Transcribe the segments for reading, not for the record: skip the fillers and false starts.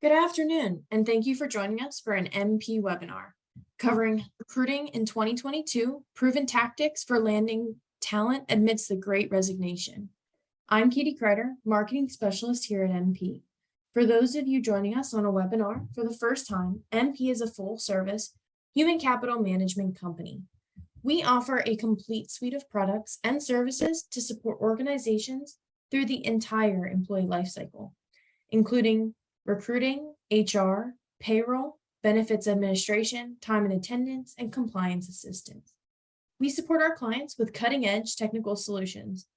Good afternoon, and thank you for joining us for an MP webinar covering recruiting in 2022, proven tactics for landing talent amidst the Great Resignation. I'm Katie Kreider, Marketing Specialist here at MP. For those of you joining us on a webinar for the first time, MP is a full-service human capital management company. We offer a complete suite of products and services to support organizations through the entire employee lifecycle, including recruiting, HR, payroll, benefits administration, time and attendance, and compliance assistance. We support our clients with cutting-edge technical solutions,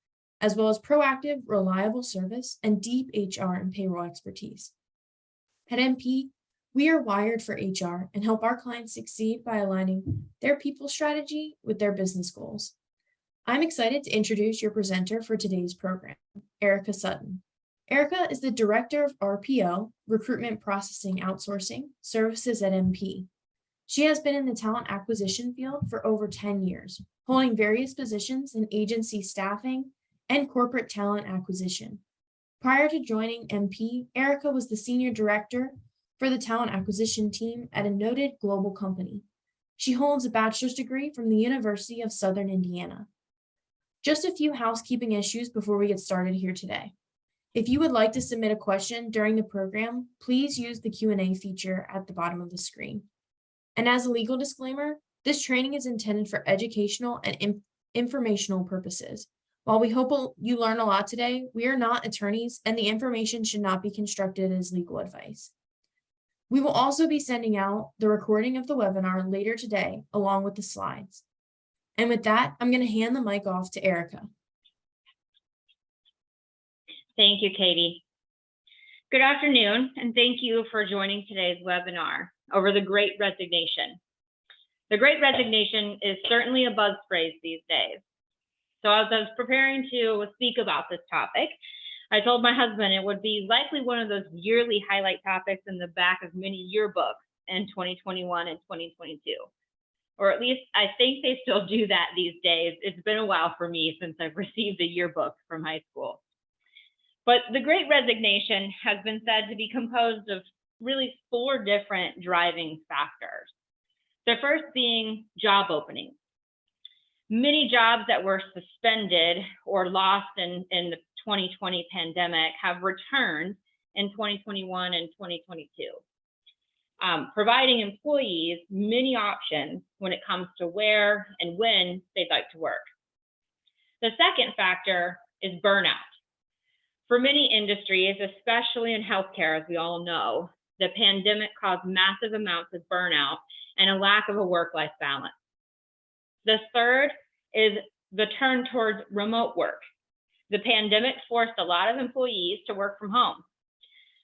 as well as proactive, reliable service and deep HR and payroll expertise. At MP, we are wired for HR and help our clients succeed by aligning their people strategy with their business goals. I'm excited to introduce your presenter for today's program, Erica Sutton. Erica is the Director of RPO, Recruitment Processing Outsourcing, Services at MP. She has been in the talent acquisition field for over 10 years, holding various positions in agency staffing and corporate talent acquisition. Prior to joining MP, Erica was the Senior Director for the talent acquisition team at a noted global company. She holds a bachelor's degree from the University of Southern Indiana. Just a few housekeeping issues before we get started here today. If you would like to submit a question during the program, please use the Q&A feature at the bottom of the screen. And as a legal disclaimer, this training is intended for educational and informational purposes. While we hope you learn a lot today, we are not attorneys and the information should not be construed as legal advice. We will also be sending out the recording of the webinar later today, along with the slides. And with that, I'm going to hand the mic off to Erica. Thank you, Katie. Good afternoon, and thank you for joining today's webinar over the Great Resignation. The Great Resignation is certainly a buzz phrase these days. So as I was preparing to speak about this topic, I told my husband it would be likely one of those yearly highlight topics in the back of many yearbooks in 2021 and 2022. Or at least I think they still do that these days. It's been a while for me since I've received a yearbook from high school. But the Great Resignation has been said to be composed of really 4 different driving factors. The first being job openings. Many jobs that were suspended or lost in the 2020 pandemic have returned in 2021 and 2022, providing employees many options when it comes to where and when they'd like to work. The second factor is burnout. For many industries, especially in healthcare, as we all know, the pandemic caused massive amounts of burnout and a lack of a work-life balance. The third is the turn towards remote work. The pandemic forced a lot of employees to work from home.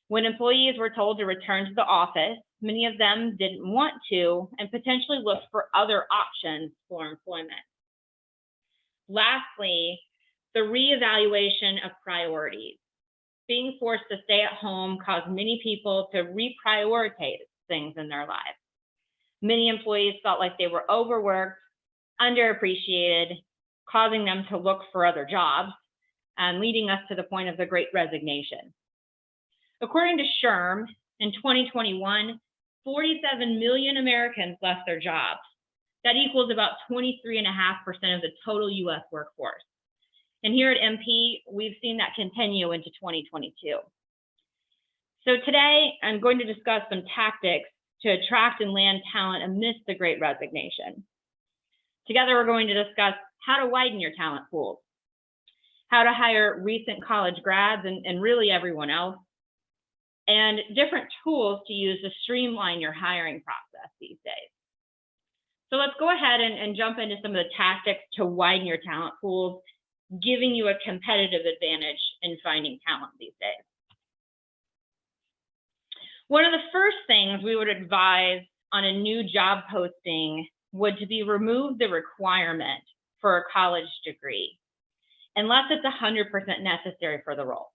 When employees were told to return to the office, many of them didn't want to and potentially looked for other options for employment. Lastly, the reevaluation of priorities. Being forced to stay at home caused many people to reprioritize things in their lives. Many employees felt like they were overworked, underappreciated, causing them to look for other jobs, and leading us to the point of the Great Resignation. According to SHRM, in 2021, 47 million Americans left their jobs. That equals about 23.5% of the total US workforce. And here at MP, we've seen that continue into 2022. So today, I'm going to discuss some tactics to attract and land talent amidst the Great Resignation. Together, we're going to discuss how to widen your talent pools, how to hire recent college grads and really everyone else, and different tools to use to streamline your hiring process these days. So let's go ahead and jump into some of the tactics to widen your talent pools, giving you a competitive advantage in finding talent these days. One of the first things we would advise on a new job posting would to be remove the requirement for a college degree, unless it's 100% necessary for the role.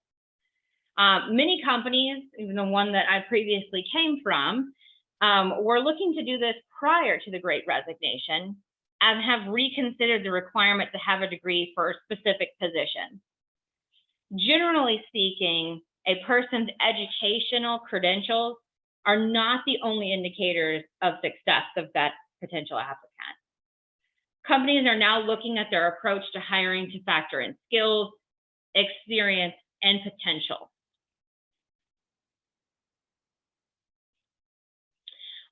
Many companies, even the one that I previously came from, were looking to do this prior to the Great Resignation and have reconsidered the requirement to have a degree for a specific position. Generally speaking, a person's educational credentials are not the only indicators of success of that potential applicant. Companies are now looking at their approach to hiring to factor in skills, experience, and potential.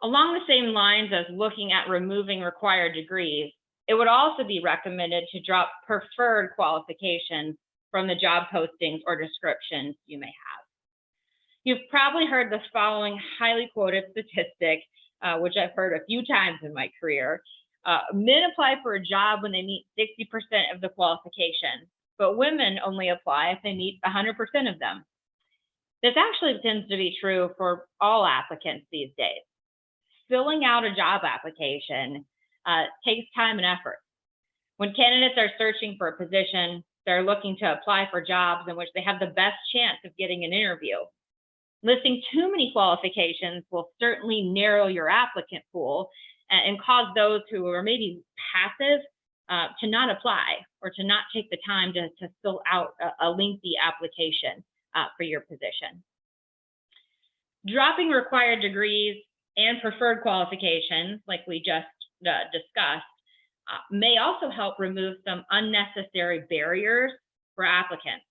Along the same lines as looking at removing required degrees, it would also be recommended to drop preferred qualifications from the job postings or descriptions you may have. You've probably heard the following highly quoted statistic, which I've heard a few times in my career. Men apply for a job when they meet 60% of the qualifications, but women only apply if they meet 100% of them. This actually tends to be true for all applicants these days. Filling out a job application takes time and effort. When candidates are searching for a position, they're looking to apply for jobs in which they have the best chance of getting an interview. Listing too many qualifications will certainly narrow your applicant pool and cause those who are maybe passive to not apply or to not take the time to fill out a lengthy application for your position. Dropping required degrees and preferred qualifications, like we just discussed, may also help remove some unnecessary barriers for applicants.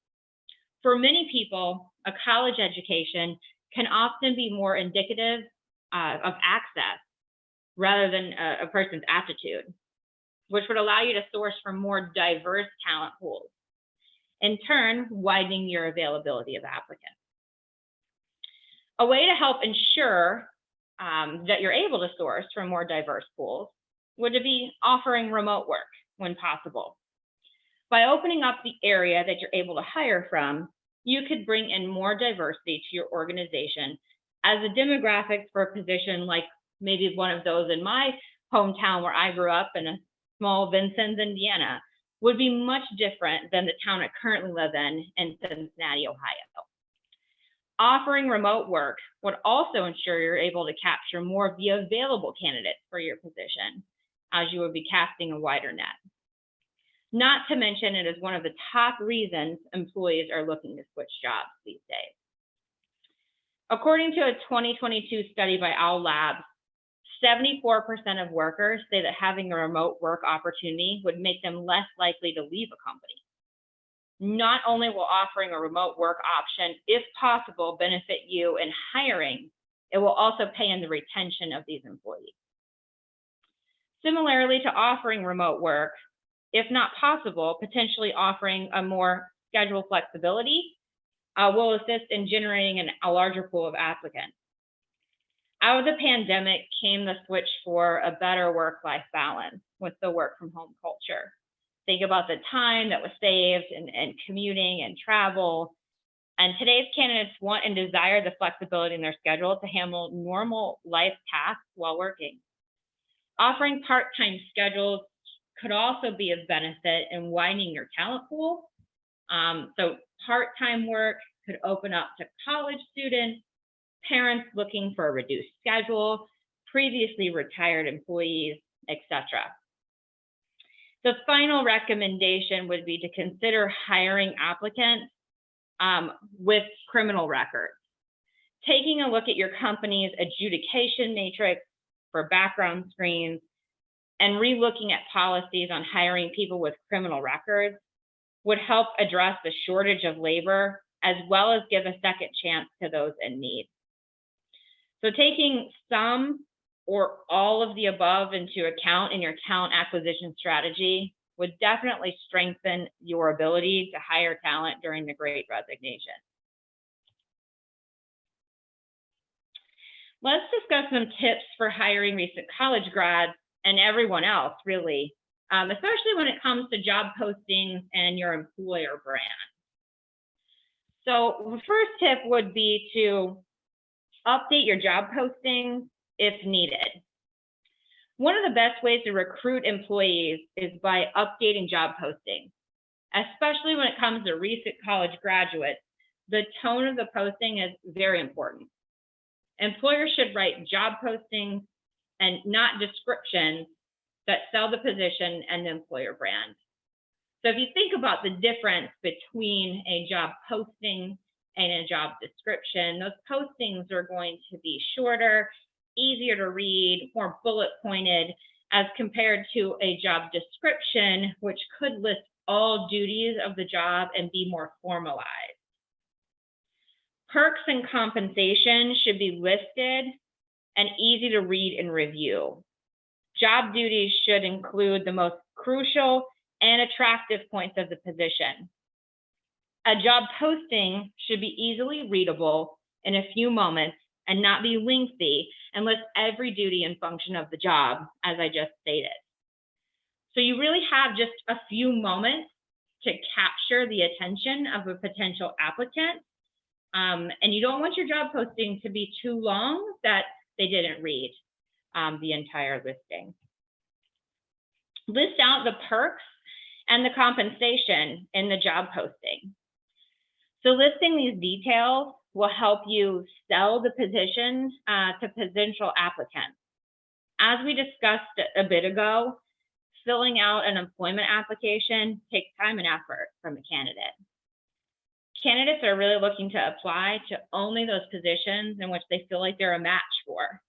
For many people, a college education can often be more indicative of access rather than a person's aptitude, which would allow you to source from more diverse talent pools, in turn, widening your availability of applicants. A way to help ensure that you're able to source from more diverse pools would be offering remote work when possible. By opening up the area that you're able to hire from, you could bring in more diversity to your organization, as the demographics for a position like maybe one of those in my hometown where I grew up in a small Vincennes, Indiana, would be much different than the town I currently live in Cincinnati, Ohio. Offering remote work would also ensure you're able to capture more of the available candidates for your position, as you would be casting a wider net. Not to mention, it is one of the top reasons employees are looking to switch jobs these days. According to a 2022 study by Owl Labs, 74% of workers say that having a remote work opportunity would make them less likely to leave a company. Not only will offering a remote work option, if possible, benefit you in hiring, it will also pay in the retention of these employees. Similarly to offering remote work, if not possible, potentially offering a more schedule flexibility will assist in generating a larger pool of applicants. Out of the pandemic came the switch for a better work-life balance with the work from home culture. Think about the time that was saved and commuting and travel. And today's candidates want and desire the flexibility in their schedule to handle normal life tasks while working. Offering part-time schedules could also be of benefit in widening your talent pool. So part-time work could open up to college students, parents looking for a reduced schedule, previously retired employees, etc. The final recommendation would be to consider hiring applicants with criminal records. Taking a look at your company's adjudication matrix for background screens and re-looking at policies on hiring people with criminal records would help address the shortage of labor, as well as give a second chance to those in need. So taking some or all of the above into account in your talent acquisition strategy would definitely strengthen your ability to hire talent during the Great Resignation. Let's discuss some tips for hiring recent college grads and everyone else, really, especially when it comes to job postings and your employer brand. So the first tip would be to update your job postings if needed. One of the best ways to recruit employees is by updating job postings, especially when it comes to recent college graduates. The tone of the posting is very important. Employers should write job postings and not descriptions that sell the position and the employer brand. So if you think about the difference between a job posting and a job description, those postings are going to be shorter, easier to read, more bullet pointed, as compared to a job description, which could list all duties of the job and be more formalized. Perks and compensation should be listed and easy to read and review. Job duties should include the most crucial and attractive points of the position. A job posting should be easily readable in a few moments and not be lengthy and list every duty and function of the job, as I just stated. So you really have just a few moments to capture the attention of a potential applicant. And you don't want your job posting to be too long that they didn't read the entire listing. List out the perks and the compensation in the job posting. So listing these details will help you sell the position to potential applicants. As we discussed a bit ago, filling out an employment application takes time and effort from a candidate. Candidates are really looking to apply to only those positions in which they feel like they're a match for,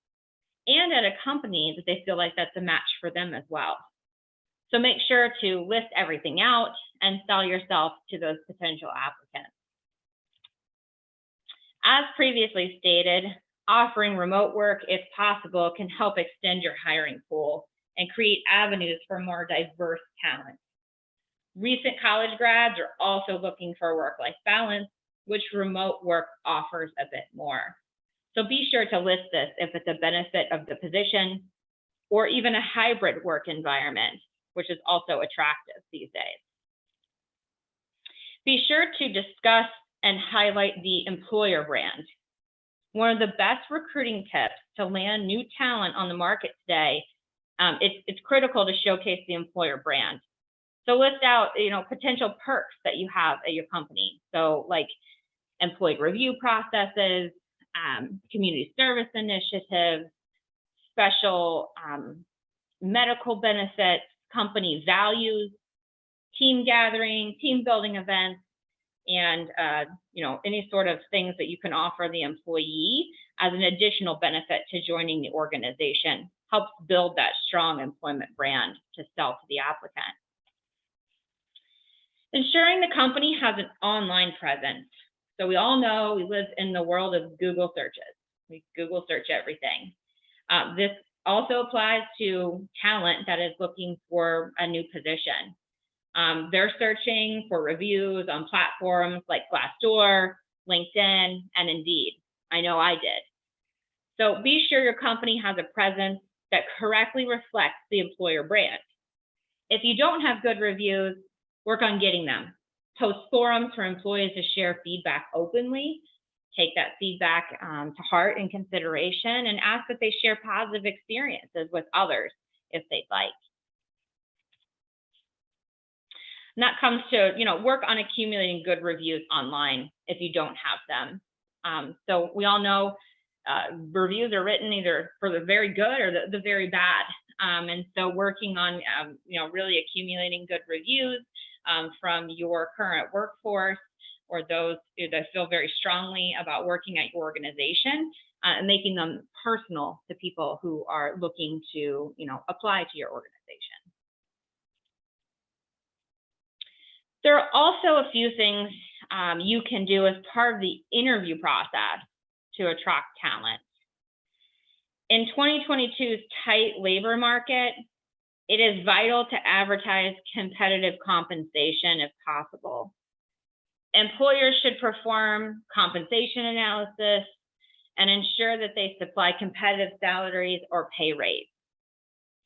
and at a company that they feel like that's a match for them as well. So make sure to list everything out and sell yourself to those potential applicants. As previously stated, offering remote work, if possible, can help extend your hiring pool and create avenues for more diverse talent. Recent college grads are also looking for work-life balance, which remote work offers a bit more. So be sure to list this if it's a benefit of the position, or even a hybrid work environment, which is also attractive these days. Be sure to discuss and highlight the employer brand. One of the best recruiting tips to land new talent on the market today, it's critical to showcase the employer brand. So list out, potential perks that you have at your company. So like employee review processes, community service initiatives, special medical benefits, company values, team gathering, team building events, and any sort of things that you can offer the employee as an additional benefit to joining the organization helps build that strong employment brand to sell to the applicant. Ensuring the company has an online presence. So we all know we live in the world of Google searches. We Google search everything. This also applies to talent that is looking for a new position. They're searching for reviews on platforms like Glassdoor, LinkedIn, and Indeed. I know I did. So be sure your company has a presence that correctly reflects the employer brand. If you don't have good reviews, work on getting them. Post forums for employees to share feedback openly. Take that feedback to heart and consideration, and ask that they share positive experiences with others if they'd like. And that comes to, work on accumulating good reviews online if you don't have them. So we all know reviews are written either for the very good or the very bad. And so working on, really accumulating good reviews from your current workforce, or those that feel very strongly about working at your organization, and making them personal to people who are looking to, apply to your organization. There are also a few things you can do as part of the interview process to attract talent. In 2022's tight labor market, it is vital to advertise competitive compensation if possible. Employers should perform compensation analysis and ensure that they supply competitive salaries or pay rates.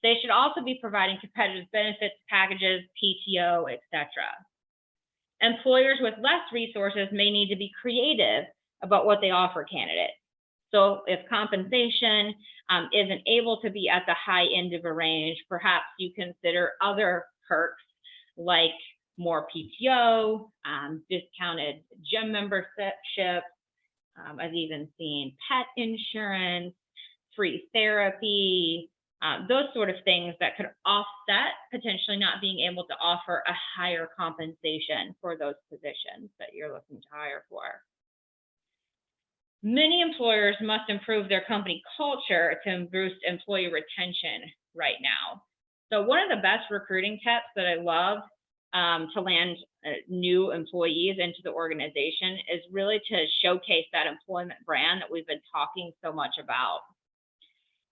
They should also be providing competitive benefits packages, PTO, etc. Employers with less resources may need to be creative about what they offer candidates. So if compensation isn't able to be at the high end of a range, perhaps you consider other perks like more PTO, discounted gym memberships. I've even seen pet insurance, free therapy, those sort of things that could offset potentially not being able to offer a higher compensation for those positions that you're looking to hire for. Many employers must improve their company culture to boost employee retention right now. So one of the best recruiting tips that I love to land new employees into the organization is really to showcase that employment brand that we've been talking so much about.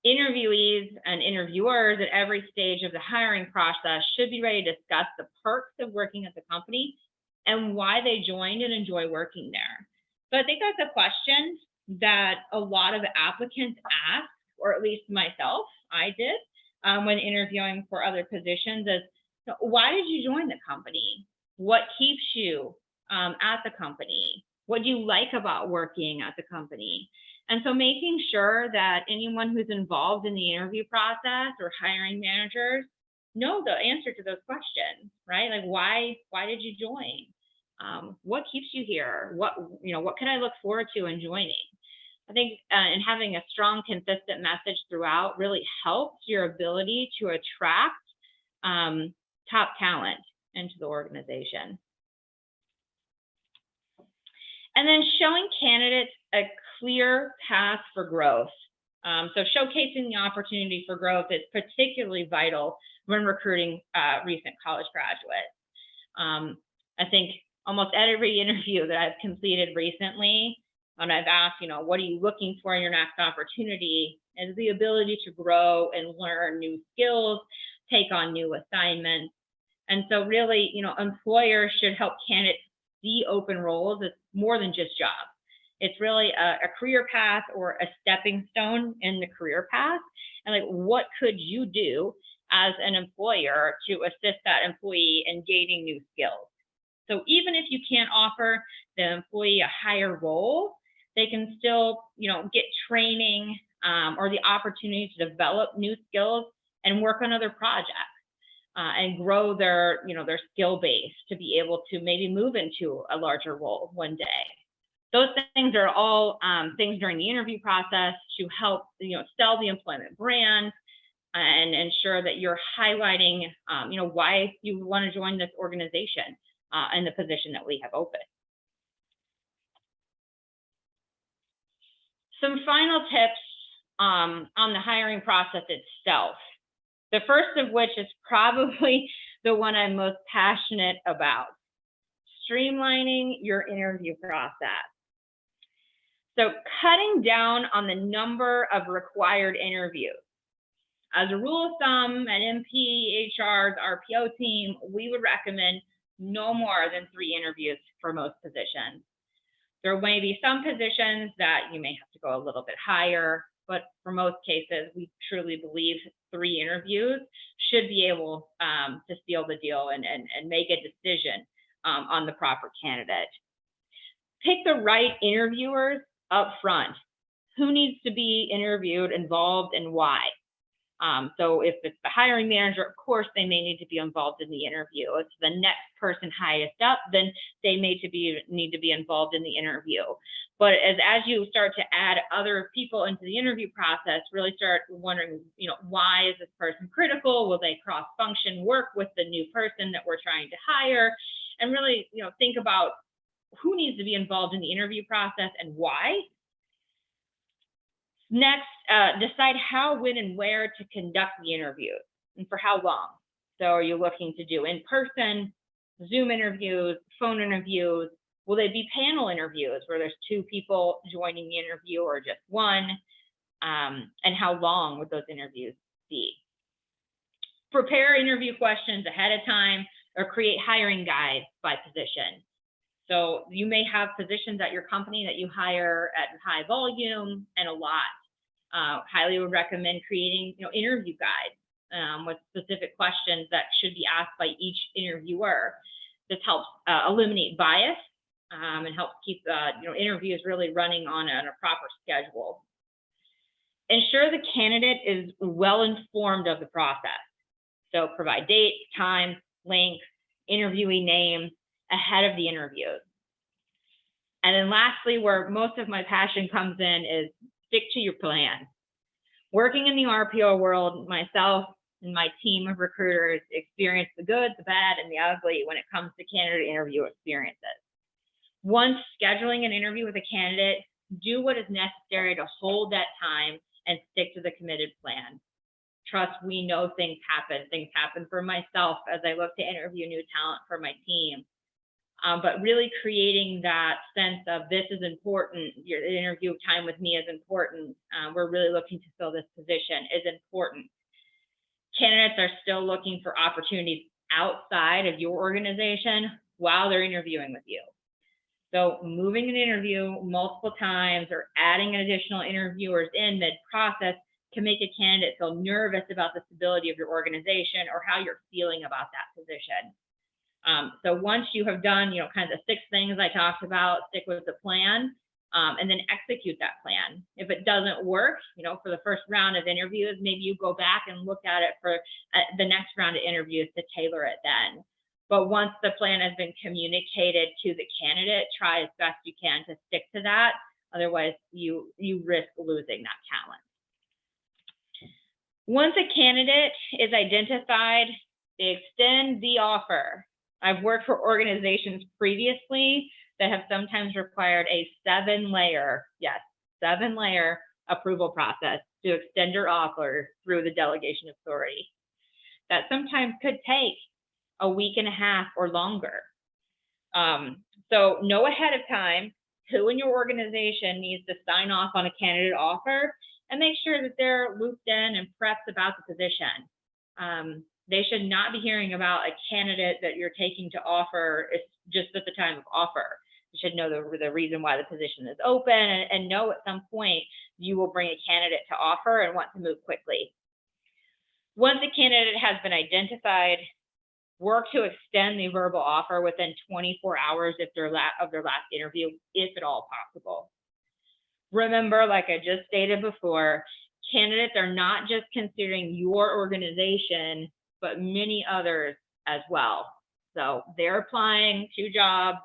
Interviewees and interviewers at every stage of the hiring process should be ready to discuss the perks of working at the company and why they joined and enjoy working there. So I think that's a question that a lot of applicants ask, or at least myself, I did, when interviewing for other positions is, why did you join the company? What keeps you at the company? What do you like about working at the company? And so making sure that anyone who's involved in the interview process or hiring managers know the answer to those questions, right? Like, why did you join? What keeps you here? What can I look forward to in joining? I think and having a strong, consistent message throughout really helps your ability to attract top talent into the organization. And then showing candidates a clear path for growth. So showcasing the opportunity for growth is particularly vital when recruiting recent college graduates. I think almost every interview that I've completed recently, and I've asked, what are you looking for in your next opportunity, is the ability to grow and learn new skills, take on new assignments. And so really, employers should help candidates see open roles as more than just jobs. It's really a career path or a stepping stone in the career path. And like, what could you do as an employer to assist that employee in gaining new skills? So even if you can't offer the employee a higher role, they can still, get training or the opportunity to develop new skills and work on other projects and grow their skill base to be able to maybe move into a larger role one day. Those things are all things during the interview process to help, sell the employment brand and ensure that you're highlighting, why you want to join this organization and the position that we have open. Some final tips on the hiring process itself. The first of which is probably the one I'm most passionate about: streamlining your interview process. So cutting down on the number of required interviews. As a rule of thumb, at MP, HR's, RPO team, we would recommend no more than 3 interviews for most positions. There may be some positions that you may have to go a little bit higher, but for most cases, we truly believe 3 interviews should be able to seal the deal and make a decision on the proper candidate. Pick the right interviewers up front. Who needs to be interviewed, involved, and why? So if it's the hiring manager, of course, they may need to be involved in the interview. If it's the next person highest up, then they need to be involved in the interview. But as you start to add other people into the interview process, really start wondering, why is this person critical? Will they cross-function work with the new person that we're trying to hire? And really, think about who needs to be involved in the interview process and why. Next, decide how, when, and where to conduct the interviews and for how long. So are you looking to do in-person, Zoom interviews, phone interviews? Will they be panel interviews where there's 2 people joining the interview or just 1? And how long would those interviews be? Prepare interview questions ahead of time or create hiring guides by position. So you may have positions at your company that you hire at high volume and a lot. Highly would recommend creating, interview guides with specific questions that should be asked by each interviewer. This helps eliminate bias and helps keep interviews really running on a proper schedule. Ensure the candidate is well informed of the process. So provide dates, times, links, interviewee names ahead of the interviews. And then lastly, where most of my passion comes in, is stick to your plan. Working in the RPO world, myself and my team of recruiters experience the good, the bad, and the ugly when it comes to candidate interview experiences. Once scheduling an interview with a candidate, Do what is necessary to hold that time and stick to the committed plan. Trust, we know things happen. Things happen for myself as I look to interview new talent for my team. But really creating that sense of this is important, your interview time with me is important, we're really looking to fill this position is important. Candidates are still looking for opportunities outside of your organization while they're interviewing with you. So moving an interview multiple times or adding additional interviewers in mid-process can make a candidate feel nervous about the stability of your organization or how you're feeling about that position. So once you have done, kind of the 6 things I talked about, stick with the plan, and then execute that plan. If it doesn't work, for the first round of interviews, maybe you go back and look at it for the next round of interviews to tailor it then. But once the plan has been communicated to the candidate, try as best you can to stick to that. Otherwise, you risk losing that talent. Once a candidate is identified, they extend the offer. I've worked for organizations previously that have sometimes required a 7-layer approval process to extend your offer through the delegation of authority. That sometimes could take a week and a half or longer. So know ahead of time who in your organization needs to sign off on a candidate offer and make sure that they're looped in and prepped about the position. They should not be hearing about a candidate that you're taking to offer just at the time of offer. You should know the reason why the position is open and know at some point you will bring a candidate to offer and want to move quickly. Once a candidate has been identified, work to extend the verbal offer within 24 hours of their last interview, if at all possible. Remember, like I just stated before, candidates are not just considering your organization, but many others as well. So they're applying to jobs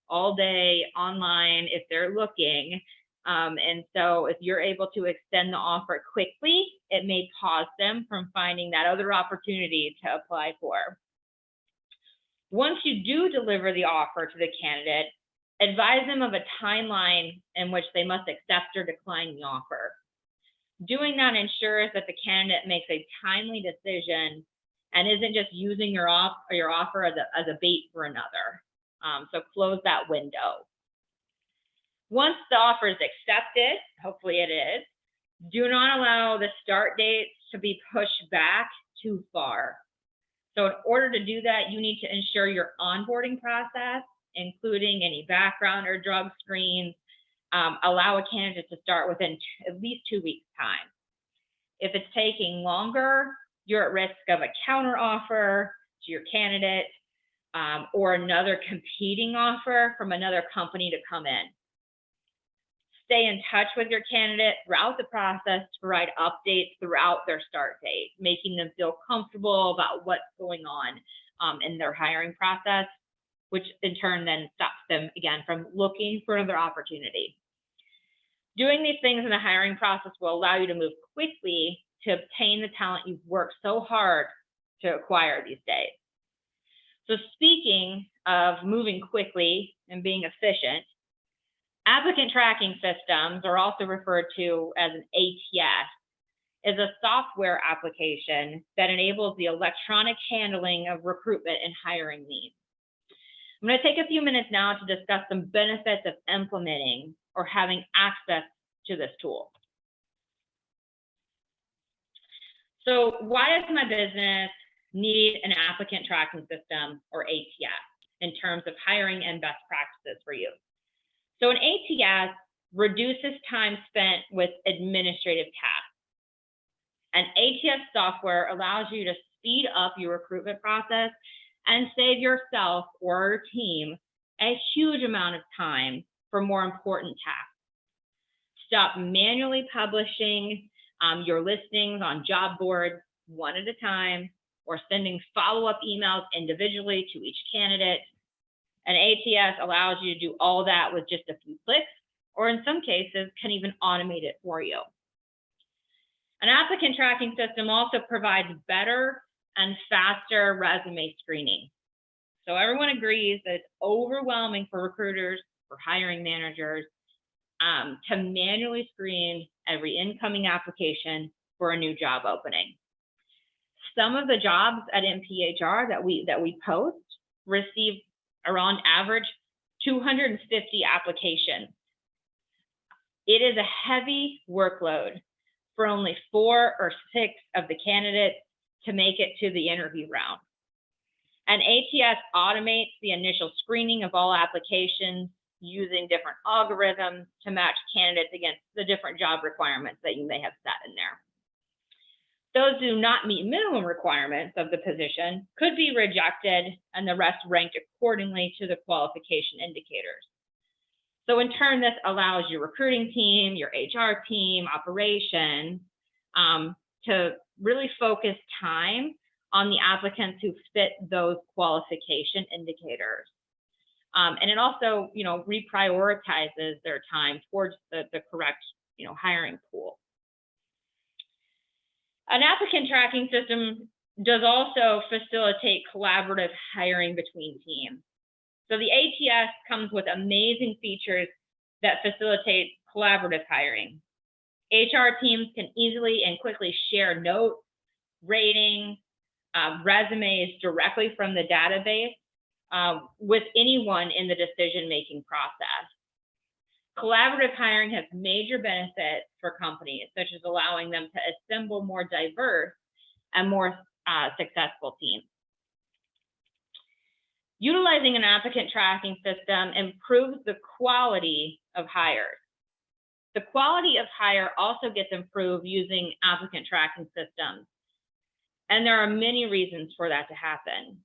all day online if they're looking. And so if you're able to extend the offer quickly, it may pause them from finding that other opportunity to apply for. Once you do deliver the offer to the candidate, advise them of a timeline in which they must accept or decline the offer. Doing that ensures that the candidate makes a timely decision and isn't just using your offer as a bait for another. So close that window. Once the offer is accepted, hopefully it is, do not allow the start dates to be pushed back too far. So in order to do that, you need to ensure your onboarding process, including any background or drug screens, allow a candidate to start within at least 2 weeks' time. If it's taking longer, you're at risk of a counter offer to your candidate or another competing offer from another company to come in. Stay in touch with your candidate throughout the process to provide updates throughout their start date, making them feel comfortable about what's going on in their hiring process, which in turn then stops them again from looking for another opportunity. Doing these things in the hiring process will allow you to move quickly to obtain the talent you've worked so hard to acquire these days. So speaking of moving quickly and being efficient, applicant tracking systems, are also referred to as an ATS, is a software application that enables the electronic handling of recruitment and hiring needs. I'm going to take a few minutes now to discuss some benefits of implementing or having access to this tool. So why does my business need an applicant tracking system, or ATS, in terms of hiring and best practices for you? So an ATS reduces time spent with administrative tasks. An ATS software allows you to speed up your recruitment process and save yourself or your team a huge amount of time for more important tasks. Stop manually publishing your listings on job boards one at a time, or sending follow-up emails individually to each candidate. An ATS allows you to do all that with just a few clicks, or in some cases can even automate it for you. An applicant tracking system also provides better and faster resume screening. So everyone agrees that it's overwhelming for recruiters, for hiring managers, to manually screen every incoming application for a new job opening. Some of the jobs at NPHR that we post receive around average 250 applications. It is a heavy workload for only 4 or 6 of the candidates to make it to the interview round. And ATS automates the initial screening of all applications using different algorithms to match candidates against the different job requirements that you may have set in there. Those who do not meet minimum requirements of the position could be rejected, and the rest ranked accordingly to the qualification indicators. So in turn, this allows your recruiting team, your HR team, operations, to really focus time on the applicants who fit those qualification indicators. And it also, reprioritizes their time towards the correct, hiring pool. An applicant tracking system does also facilitate collaborative hiring between teams. So the ATS comes with amazing features that facilitate collaborative hiring. HR teams can easily and quickly share notes, ratings, resumes directly from the database with anyone in the decision-making process. Collaborative hiring has major benefits for companies, such as allowing them to assemble more diverse and more successful teams. Utilizing an applicant tracking system improves the quality of hires. The quality of hire also gets improved using applicant tracking systems. And there are many reasons for that to happen.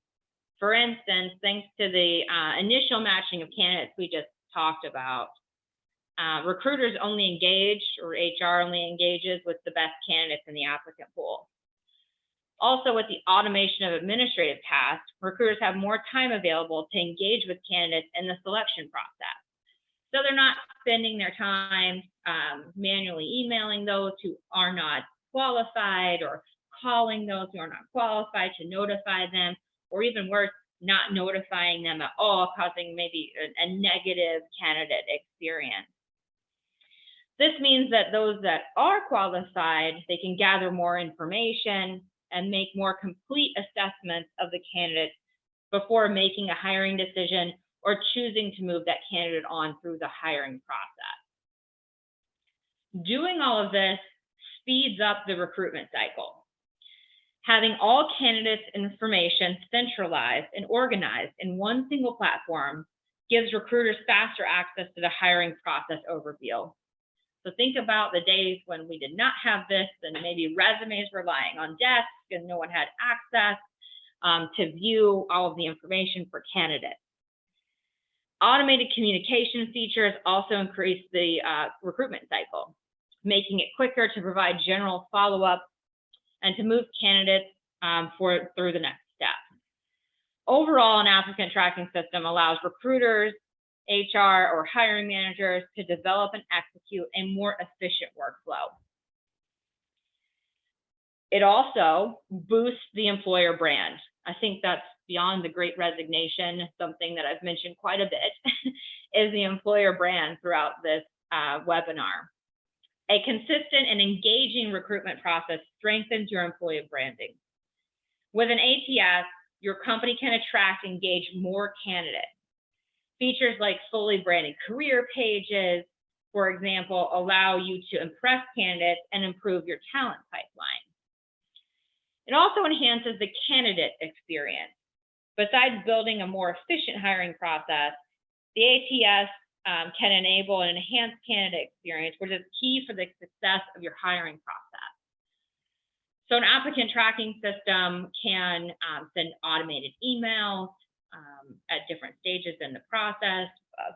For instance, thanks to the initial matching of candidates we just talked about, recruiters only engage, or HR only engages with the best candidates in the applicant pool. Also, with the automation of administrative tasks, recruiters have more time available to engage with candidates in the selection process. So they're not spending their time manually emailing those who are not qualified, or calling those who are not qualified to notify them, or even worse, not notifying them at all, causing maybe a negative candidate experience. This means that those that are qualified, they can gather more information and make more complete assessments of the candidate before making a hiring decision or choosing to move that candidate on through the hiring process. Doing all of this speeds up the recruitment cycle. Having all candidates' information centralized and organized in one single platform gives recruiters faster access to the hiring process overview. So think about the days when we did not have this, and maybe resumes were lying on desks and no one had access to view all of the information for candidates. Automated communication features also increase the recruitment cycle, making it quicker to provide general follow-up and to move candidates through the next step. Overall, an applicant tracking system allows recruiters, HR, or hiring managers to develop and execute a more efficient workflow. It also boosts the employer brand. I think that's beyond the Great Resignation, something that I've mentioned quite a bit, is the employer brand throughout this webinar. A consistent and engaging recruitment process strengthens your employer branding. With an ATS, your company can attract and engage more candidates. Features like fully branded career pages, for example, allow you to impress candidates and improve your talent pipeline. It also enhances the candidate experience. Besides building a more efficient hiring process, the ATS can enable an enhanced candidate experience, which is key for the success of your hiring process. So an applicant tracking system can send automated emails at different stages in the process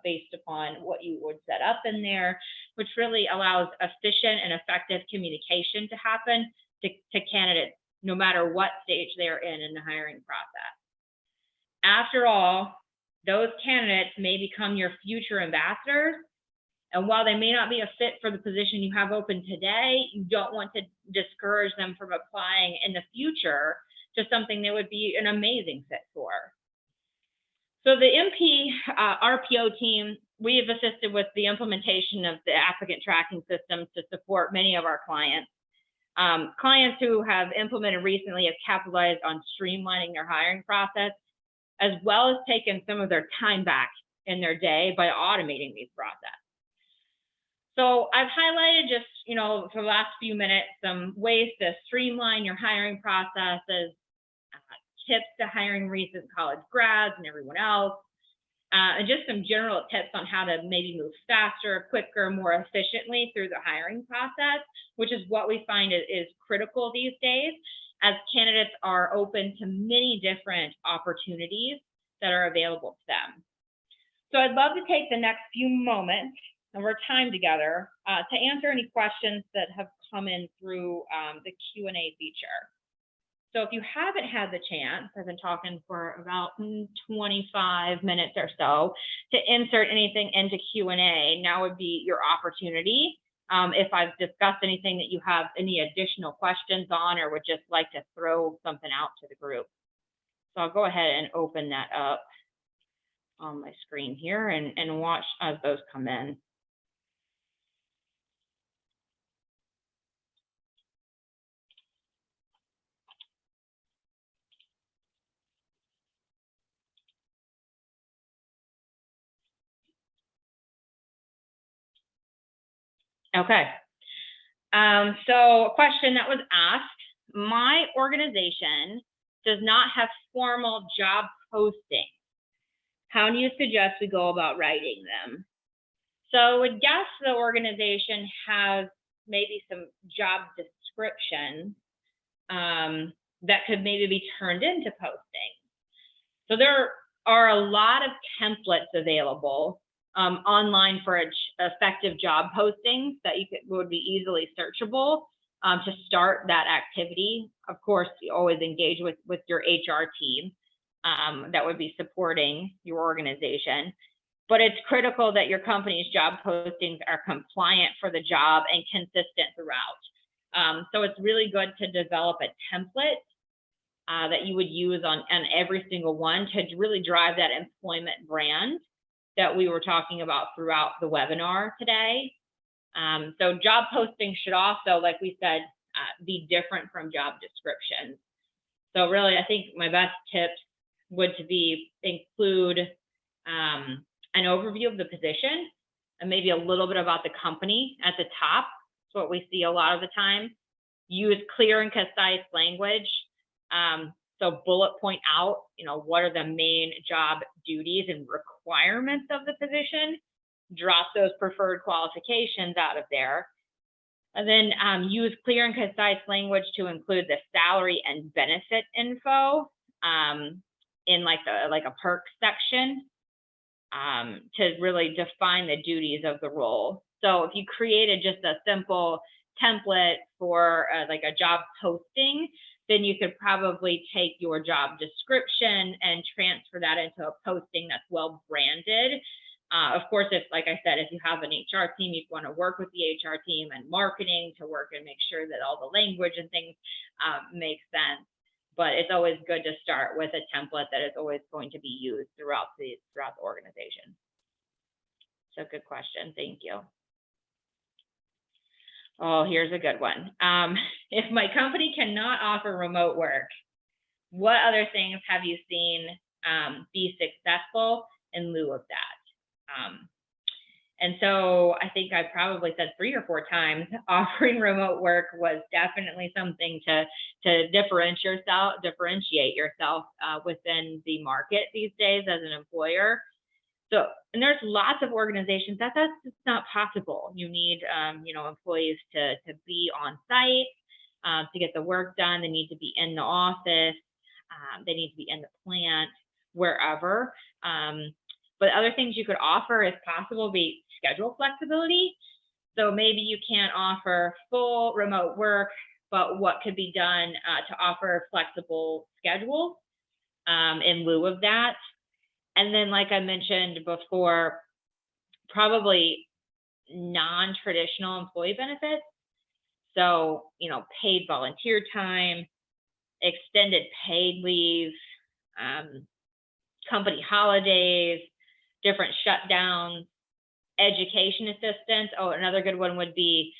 based upon what you would set up in there, which really allows efficient and effective communication to happen to candidates, no matter what stage they're in the hiring process. After all, those candidates may become your future ambassadors. And while they may not be a fit for the position you have open today, you don't want to discourage them from applying in the future to something they would be an amazing fit for. So the MP RPO team, we have assisted with the implementation of the applicant tracking system to support many of our clients. Clients who have implemented recently have capitalized on streamlining their hiring process, as well as taken some of their time back in their day by automating these processes. So I've highlighted just, for the last few minutes, some ways to streamline your hiring processes, tips to hiring recent college grads and everyone else, and just some general tips on how to maybe move faster, quicker, more efficiently through the hiring process, which is what we find is critical these days, as candidates are open to many different opportunities that are available to them. So I'd love to take the next few moments of our time together to answer any questions that have come in through the Q&A feature. So if you haven't had the chance, I've been talking for about 25 minutes or so, to insert anything into Q&A, now would be your opportunity. If I've discussed anything that you have any additional questions on, or would just like to throw something out to the group. So I'll go ahead and open that up on my screen here and watch as those come in. Okay. So a question that was asked: my organization does not have formal job postings. How do you suggest we go about writing them? So I would guess the organization has maybe some job descriptions that could maybe be turned into postings. So there are a lot of templates available online for effective job postings that would be easily searchable to start that activity. Of course, you always engage with your HR team that would be supporting your organization. But it's critical that your company's job postings are compliant for the job and consistent throughout. So it's really good to develop a template that you would use on every single one to really drive that employment brand that we were talking about throughout the webinar today. So job postings should also, like we said, be different from job descriptions. So really, I think my best tips would include an overview of the position and maybe a little bit about the company at the top. That's what we see a lot of the time. Use clear and concise language. So bullet point out, what are the main job duties and requirements of the position. Drop those preferred qualifications out of there. And then use clear and concise language to include the salary and benefit info in like a perks section to really define the duties of the role. So if you created just a simple template for like a job posting, then you could probably take your job description and transfer that into a posting that's well branded. Of course, like I said, if you have an HR team, you'd want to work with the HR team and marketing to work and make sure that all the language and things make sense. But it's always good to start with a template that is always going to be used throughout the organization. So good question. Thank you. Oh, here's a good one. If my company cannot offer remote work, what other things have you seen be successful in lieu of that? And so I think I probably said 3 or 4 times offering remote work was definitely something to differentiate yourself within the market these days as an employer. So, and there's lots of organizations that's just not possible. You need, employees to be on site to get the work done. They need to be in the office. They need to be in the plant, wherever. But other things you could offer, if possible, be schedule flexibility. So maybe you can't offer full remote work, but what could be done to offer flexible schedules in lieu of that? And then, like I mentioned before, probably non-traditional employee benefits. So, paid volunteer time, extended paid leave, company holidays, different shutdowns, education assistance. Oh, another good one would be,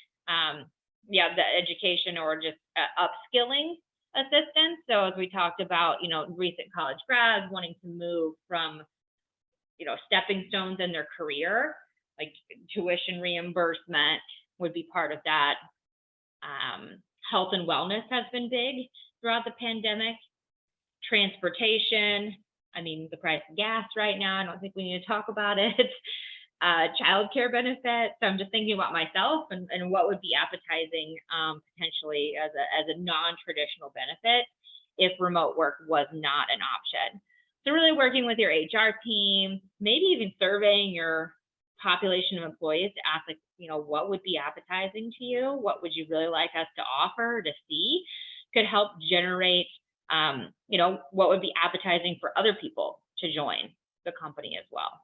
the education or just upskilling assistance. So as we talked about, recent college grads wanting to move from, stepping stones in their career, like tuition reimbursement would be part of that. Health and wellness has been big throughout the pandemic. Transportation, the price of gas right now, I don't think we need to talk about it. Childcare benefits. So I'm just thinking about myself and what would be appetizing potentially as a non-traditional benefit if remote work was not an option. So really working with your HR team, maybe even surveying your population of employees to ask, what would be appetizing to you? What would you really like us to offer, to see? Could help generate, what would be appetizing for other people to join the company as well.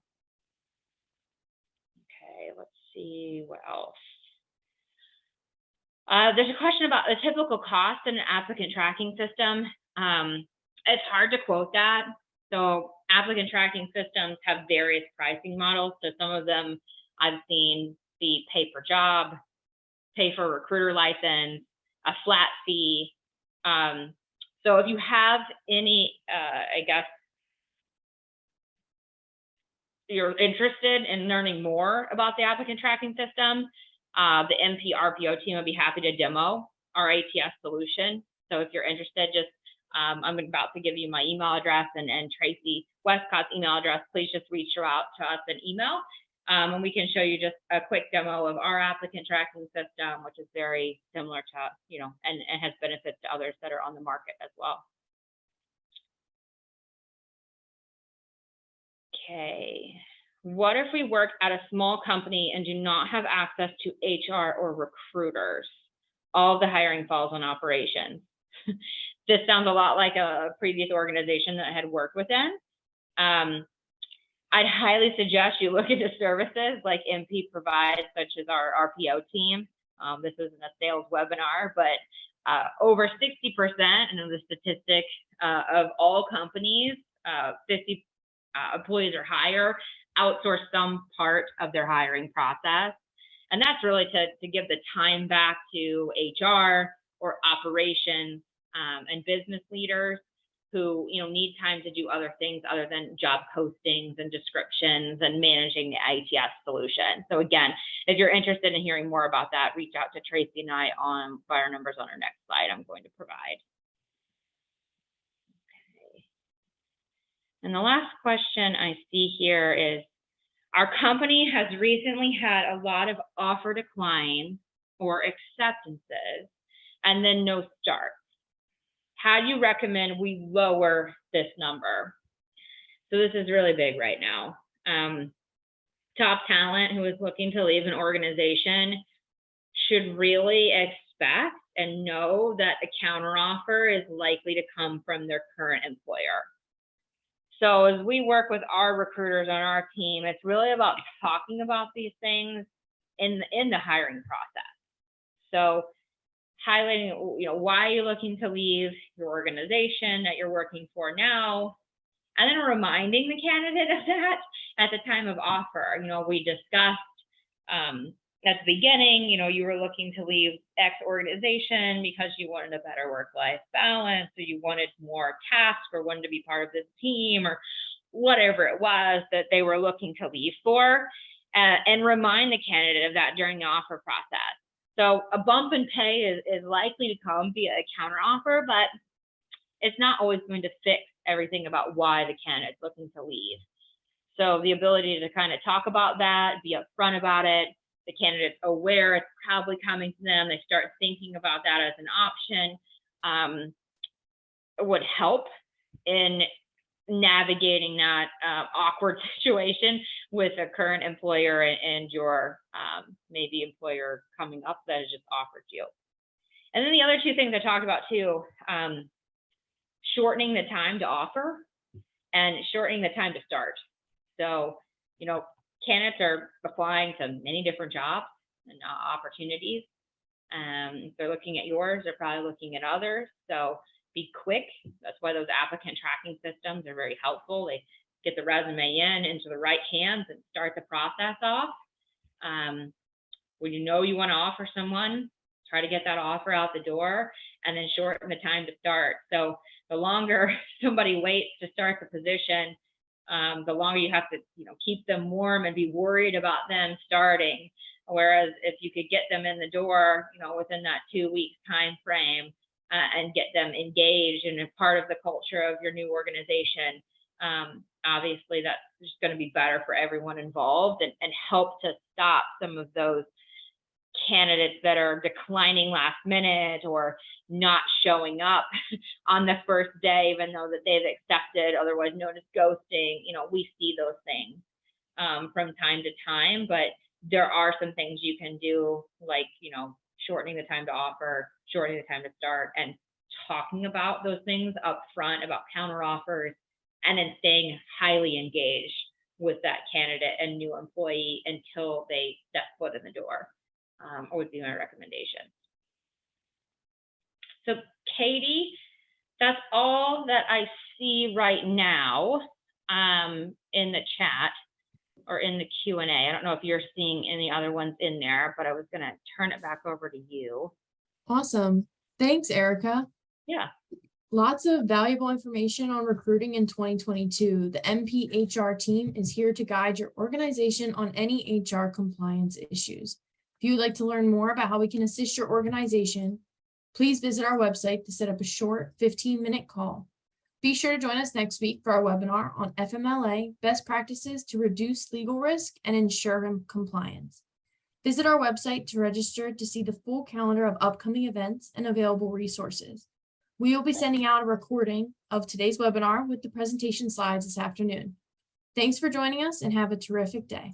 Okay, let's see what else. There's a question about the typical cost in an applicant tracking system. It's hard to quote that. So applicant tracking systems have various pricing models. So some of them I've seen be pay per job, pay for a recruiter license, a flat fee. So if you have any, you're interested in learning more about the applicant tracking system, the MP RPO team would be happy to demo our ATS solution. So if you're interested, just I'm about to give you my email address and Tracy Westcott's email address. Please just reach out to us an email, and we can show you just a quick demo of our applicant tracking system, which is very similar to, and has benefits to others that are on the market as well. Okay, what if we work at a small company and do not have access to HR or recruiters? All of the hiring falls on operations. This sounds a lot like a previous organization that I had worked within. I'd highly suggest you look into services like MP provides, such as our RPO team. This isn't a sales webinar, but over 60%, and the statistic of all companies, 50 employees or higher, outsource some part of their hiring process. And that's really to give the time back to HR or operations and business leaders who need time to do other things other than job postings and descriptions and managing the ITS solution. So again, if you're interested in hearing more about that, reach out to Tracy and I by our numbers on our next slide I'm going to provide. Okay. And the last question I see here is, our company has recently had a lot of offer declines or acceptances and then no starts. How do you recommend we lower this number? So this is really big right now. Top talent who is looking to leave an organization should really expect and know that a counteroffer is likely to come from their current employer. So as we work with our recruiters on our team, it's really about talking about these things in the hiring process. So highlighting, why are you looking to leave your organization that you're working for now, and then reminding the candidate of that at the time of offer. We discussed at the beginning, you were looking to leave X organization because you wanted a better work-life balance, or you wanted more tasks, or wanted to be part of this team, or whatever it was that they were looking to leave for, and remind the candidate of that during the offer process. So a bump in pay is likely to come via a counteroffer, but it's not always going to fix everything about why the candidate's looking to leave. So the ability to kind of talk about that, be upfront about it, the candidate's aware it's probably coming to them, they start thinking about that as an option, would help in navigating that awkward situation with a current employer and your maybe employer coming up that has just offered you. And then the other two things I talked about too, shortening the time to offer and shortening the time to start. So, candidates are applying to many different jobs and opportunities. If they're looking at yours, they're probably looking at others. So be quick. That's why those applicant tracking systems are very helpful. They get the resume into the right hands and start the process off. When you know you want to offer someone, try to get that offer out the door and then shorten the time to start. So the longer somebody waits to start the position, the longer you have to, keep them warm and be worried about them starting. Whereas if you could get them in the door, within that 2 week time frame, and get them engaged and a part of the culture of your new organization, obviously that's just going to be better for everyone involved and help to stop some of those candidates that are declining last minute or not showing up on the first day, even though that they've accepted, otherwise known as ghosting. We see those things from time to time, but there are some things you can do, like, shortening the time to offer, shortening the time to start, and talking about those things up front about counter offers, and then staying highly engaged with that candidate and new employee until they step foot in the door, would be my recommendation. So Katie, that's all that I see right now in the chat or in the Q&A. I don't know if you're seeing any other ones in there, but I was going to turn it back over to you. Awesome. Thanks, Erica. Yeah. Lots of valuable information on recruiting in 2022. The MP HR team is here to guide your organization on any HR compliance issues. If you would like to learn more about how we can assist your organization, please visit our website to set up a short 15-minute call. Be sure to join us next week for our webinar on FMLA best practices to reduce legal risk and ensure compliance. Visit our website to register to see the full calendar of upcoming events and available resources. We will be sending out a recording of today's webinar with the presentation slides this afternoon. Thanks for joining us and have a terrific day.